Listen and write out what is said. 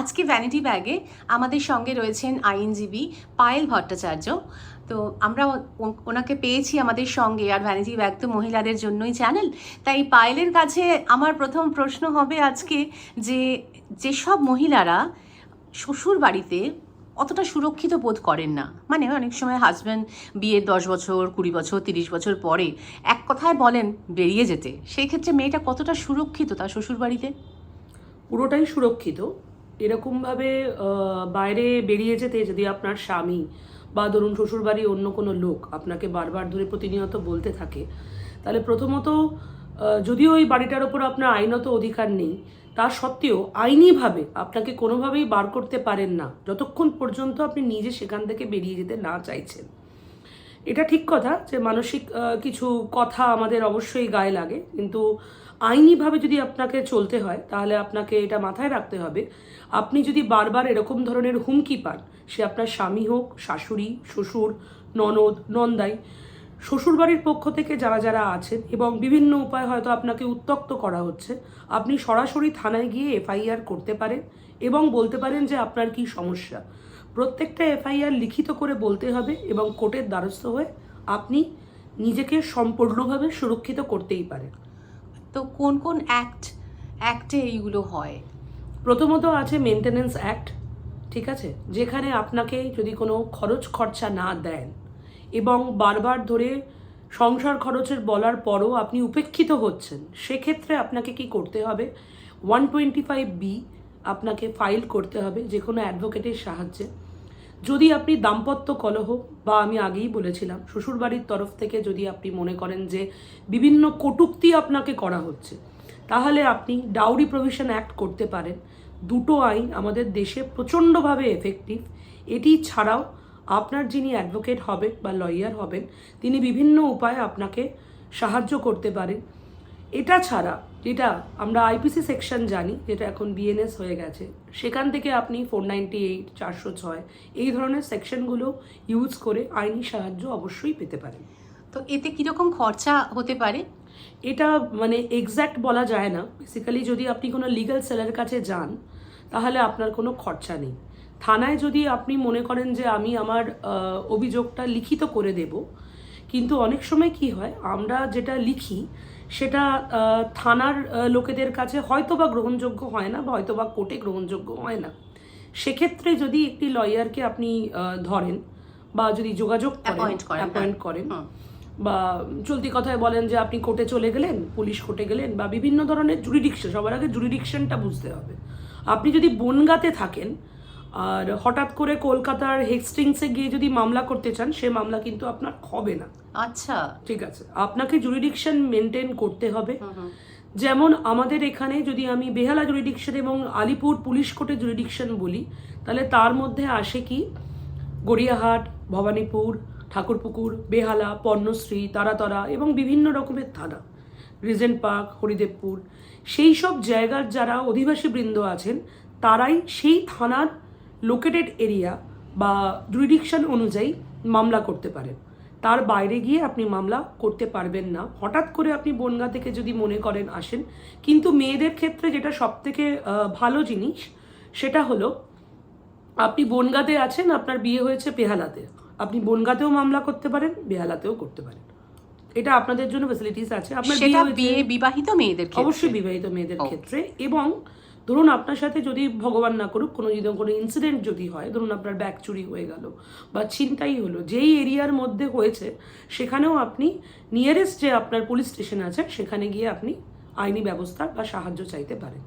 আজকে ভ্যানিটি ব্যাগে আমাদের সঙ্গে রয়েছেন আইনজীবী পায়েল ভট্টাচার্য। তো আমরা ওনাকে পেয়েছি আমাদের সঙ্গে, আর ভ্যানিটি ব্যাগ তো মহিলাদের জন্যই চ্যানেল। তাই পায়েলের কাছে আমার প্রথম প্রশ্ন হবে আজকে যে যেসব মহিলারা শ্বশুর বাড়িতে অতটা সুরক্ষিত বোধ করেন না, মানে অনেক সময় হাজব্যান্ড বিয়ের 10 বছর 20 বছর 30 বছর পরে এক কথায় বলেন বেরিয়ে যেতে, সেই ক্ষেত্রে মেয়েটা কতটা সুরক্ষিত তার শ্বশুর বাড়িতে? পুরোটাই সুরক্ষিত। এরকমভাবে বাইরে বেরিয়ে যেতে যদি আপনার স্বামী বা ধরুন শ্বশুরবাড়ি অন্য কোনো লোক আপনাকে বারবার ধরে প্রতিনিয়ত বলতে থাকে, তাহলে প্রথমত যদিও ওই বাড়িটার ওপর আপনার আইনত অধিকার নেই, তা সত্ত্বেও আইনিভাবে আপনাকে কোনোভাবেই বার করতে পারেন না যতক্ষণ পর্যন্ত আপনি নিজে সেখান থেকে বেরিয়ে যেতে না চাইছেন। এটা ঠিক কথা যে মানসিক কিছু কথা আমাদের অবশ্যই গায়ে লাগে, কিন্তু আইনিভাবে যদি আপনাকে চলতে হয় তাহলে আপনাকে এটা মাথায় রাখতে হবে, আপনি যদি বারবার এরকম ধরনের হুমকি পান, সে আপনার স্বামী হোক, শাশুড়ি, শ্বশুর, ননদ, নন্দাই, শ্বশুরবাড়ির পক্ষ থেকে যারা যারা আছেন এবং বিভিন্ন উপায় হয়তো আপনাকে উত্ত্যক্ত করা হচ্ছে, আপনি সরাসরি থানায় গিয়ে এফআইআর করতে পারেন এবং বলতে পারেন যে আপনার কি সমস্যা। প্রত্যেকটা এফআইআর লিখিত করে বলতে হবে এবং কোর্টের দ্বারস্থ হয়ে আপনি নিজেকে সম্পূর্ণভাবে সুরক্ষিত করতেই পারেন। তো কোন কোন অ্যাক্টে এইগুলো হয়? প্রথমত আছে মেনটেন্যান্স অ্যাক্ট, ঠিক আছে, যেখানে আপনাকে যদি কোনো খরচ খরচা না দেন এবং বারবার ধরে সংসার খরচের বলার পরও আপনি উপেক্ষিত হচ্ছেন, সেক্ষেত্রে আপনাকে কি করতে হবে, 125B আপনাকে ফাইল করতে হবে যে কোনো অ্যাডভোকেটের সাহায্যে। যদি আপনি দাম্পত্য কলহ বা আমি আগেই বলেছিলাম শ্বশুরবাড়ির তরফ থেকে যদি আপনি মনে করেন যে বিভিন্ন কটূক্তি আপনাকে করা হচ্ছে, তাহলে আপনি ডাউরি প্রভিশন অ্যাক্ট করতে পারেন। দুটো আইন আমাদের দেশে প্রচণ্ডভাবে এফেক্টিভ। এটি ছাড়াও আপনার যিনি অ্যাডভোকেট হবেন বা লয়ার হবেন, তিনি বিভিন্ন উপায়ে আপনাকে সাহায্য করতে পারেন। এটা ছাড়া যেটা আমরা আইপিসি সেকশন জানি, যেটা এখন বিএনএস হয়ে গেছে, সেখান থেকে আপনি 498, 406 এই ধরনের সেকশনগুলো ইউজ করে আইনি সাহায্য অবশ্যই পেতে পারেন। তো এতে কীরকম খরচা হতে পারে? এটা মানে এক্স্যাক্ট বলা যায় না। বেসিক্যালি যদি আপনি কোনো লিগ্যাল সেলের কাছে যান তাহলে আপনার কোনো খরচা নেই। থানায় যদি আপনি মনে করেন যে আমি আমার অভিযোগটা লিখিত করে দেব, কিন্তু অনেক সময় কি হয়, আমরা যেটা লিখি সেটা থানার লোকেদের কাছে হয়তো বা গ্রহণযোগ্য হয় না বা হয়তো বা কোর্টে গ্রহণযোগ্য হয় না। সেক্ষেত্রে যদি একটি লয়ারকে আপনি ধরেন বা যদি যোগাযোগ অ্যাপয়েন্ট করেন বা চলতি কথায় বলেন যে আপনি কোর্টে চলে গেলেন, পুলিশ কোর্টে গেলেন বা বিভিন্ন ধরনের জুরিডিকশন, সবার আগে জুরিডিকশনটা বুঝতে হবে। আপনি যদি বনগাঁতে থাকেন আর হঠাৎ করে কলকাতার হেস্টিংসে গিয়ে যদি মামলা করতে চান, সে মামলা কিন্তু আপনার হবে না। আচ্ছা, ঠিক আছে, আপনাকে জুরিডিকশন মেনটেন করতে হবে। যেমন আমাদের এখানে যদি আমি বেহালা জুরিডিকশন এবং আলিপুর পুলিশ কোর্টে জুরিডিকশন বলি, তাহলে তার মধ্যে আসে কি গড়িয়াহাট, ভবানীপুর, ঠাকুরপুকুর, বেহালা, পর্ণশ্রী, তারাতলা এবং বিভিন্ন রকমের থানা, রিজেন্ট পার্ক, হরিদেবপুর, সেই সব জায়গার যারা অধিবাসী বৃন্দ আছেন তারাই সেই থানার লোকেটেড এরিয়া বা জুরিডিকশন অনুযায়ী মামলা করতে পারেন। তার বাইরে গিয়ে আপনি মামলা করতে পারবেন না। হঠাৎ করে আপনি বনগাঁ থেকে যদি মনে করেন আসেন, কিন্তু মেয়েদের ক্ষেত্রে যেটা সবথেকে ভালো জিনিস সেটা হলো, আপনি বনগাঁতে আছেন, আপনার বিয়ে হয়েছে বেহালাতে, আপনি বনগাঁতেও মামলা করতে পারেন, বেহালাতেও করতে পারেন। এটা আপনাদের জন্য ফ্যাসিলিটিস আছে। আপনার বিবাহিত মেয়েদের ক্ষেত্রে, অবশ্যই বিবাহিত মেয়েদের ক্ষেত্রে। এবং ধরুন আপনার সাথে যদি ভগবান না করুক কোনো ইনসিডেন্ট যদি হয়, ধরুন আপনার ব্যাগ চুরি হয়ে গেল বা ছিনতাই হলো, যেই এরিয়ার মধ্যে হয়েছে সেখানেও আপনি নিয়ারেস্ট যে আপনার পুলিশ স্টেশন আছে সেখানে গিয়ে আপনি আইনি ব্যবস্থা বা সাহায্য চাইতে পারেন।